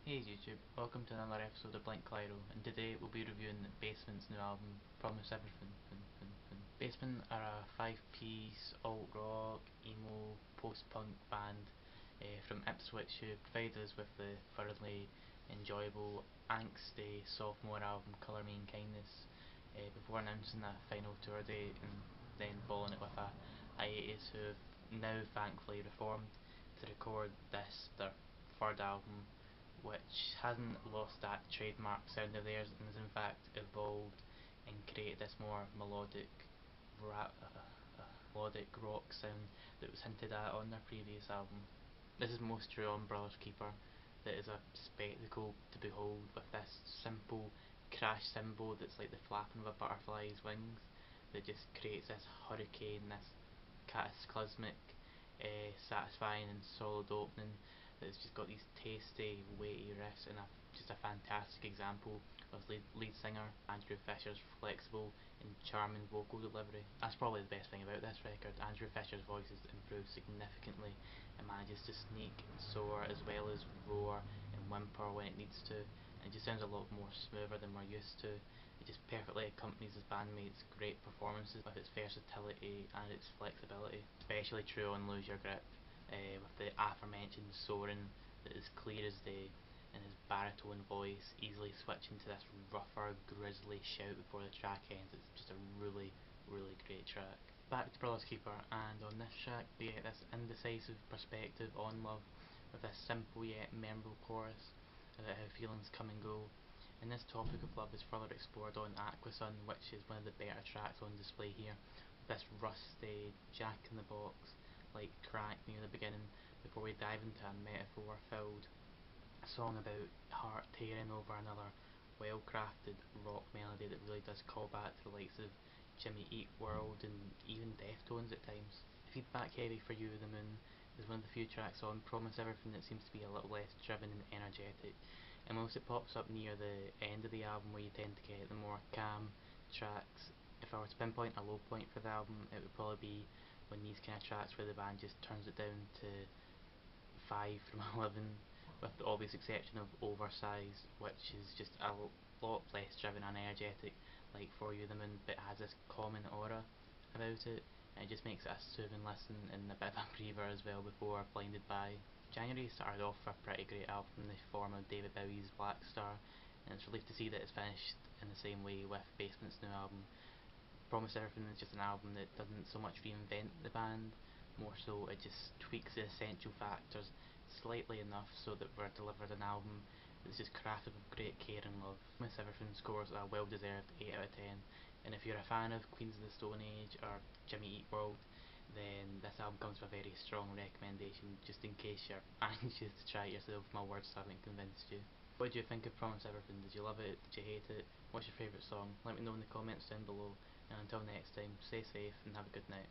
Hey YouTube, welcome to another episode of Blink Clyro, and today we'll be reviewing Basement's new album, Promise Everything. Basement are a five-piece alt-rock, emo, post-punk band from Ipswich who provided us with the thoroughly enjoyable, angsty sophomore album Colour Me in Kindness before announcing a final tour date and then following it with a hiatus, who have now thankfully reformed to record this, their third album, which hasn't lost that trademark sound of theirs and has in fact evolved and created this more melodic rock sound that was hinted at on their previous album. This is most true on Brother's Keeper, that is a spectacle to behold, with this simple crash cymbal that's like the flapping of a butterfly's wings that just creates this hurricane, this cataclysmic, satisfying and solid opening that's just got these tasty, weighty riffs and just a fantastic example of lead singer Andrew Fisher's flexible and charming vocal delivery. That's probably the best thing about this record. Andrew Fisher's voice has improved significantly and manages to sneak and soar as well as roar and whimper when it needs to. And it just sounds a lot more smoother than we're used to. It just perfectly accompanies his bandmates' great performances with its versatility and its flexibility. Especially true on Lose Your Grip, with the aforementioned soaring that is clear as day, and his baritone voice easily switching to this rougher, grisly shout before the track ends. It's just a really, really great track. Back to Brother's Keeper, and on this track we get this indecisive perspective on love with this simple yet memorable chorus about how feelings come and go. And this topic of love is further explored on Aquasun, which is one of the better tracks on display here, with this rusty, jack in the box like crack near the beginning before we dive into a metaphor filled song about heart tearing over another well crafted rock melody that really does call back to the likes of Jimmy Eat World and even Deftones at times. Feedback Heavy for You the Moon is one of the few tracks on Promise Everything that seems to be a little less driven and energetic, and whilst it pops up near the end of the album where you tend to get the more calm tracks, if I were to pinpoint a low point for the album, it would probably be when these kind of tracks where the band just turns it down to 5 from 11, with the obvious exception of Oversized, which is just a lot less driven and energetic like For You the Moon, but has this common aura about it, and it just makes it a soothing listen and a bit of a breather as well before Blinded By. January started off with a pretty great album in the form of David Bowie's Black Star, and it's relief to see that it's finished in the same way with Basement's new album. Promise Everything is just an album that doesn't so much reinvent the band, more so it just tweaks the essential factors slightly enough so that we're delivered an album that's just crafted with great care and love. Promise Everything scores a well deserved 8 out of 10, and if you're a fan of Queens of the Stone Age or Jimmy Eat World, then this album comes with a very strong recommendation just in case you're anxious to try it yourself if my words haven't convinced you. What do you think of Promise Everything? Did you love it? Did you hate it? What's your favourite song? Let me know in the comments down below, and until next time, stay safe and have a good night.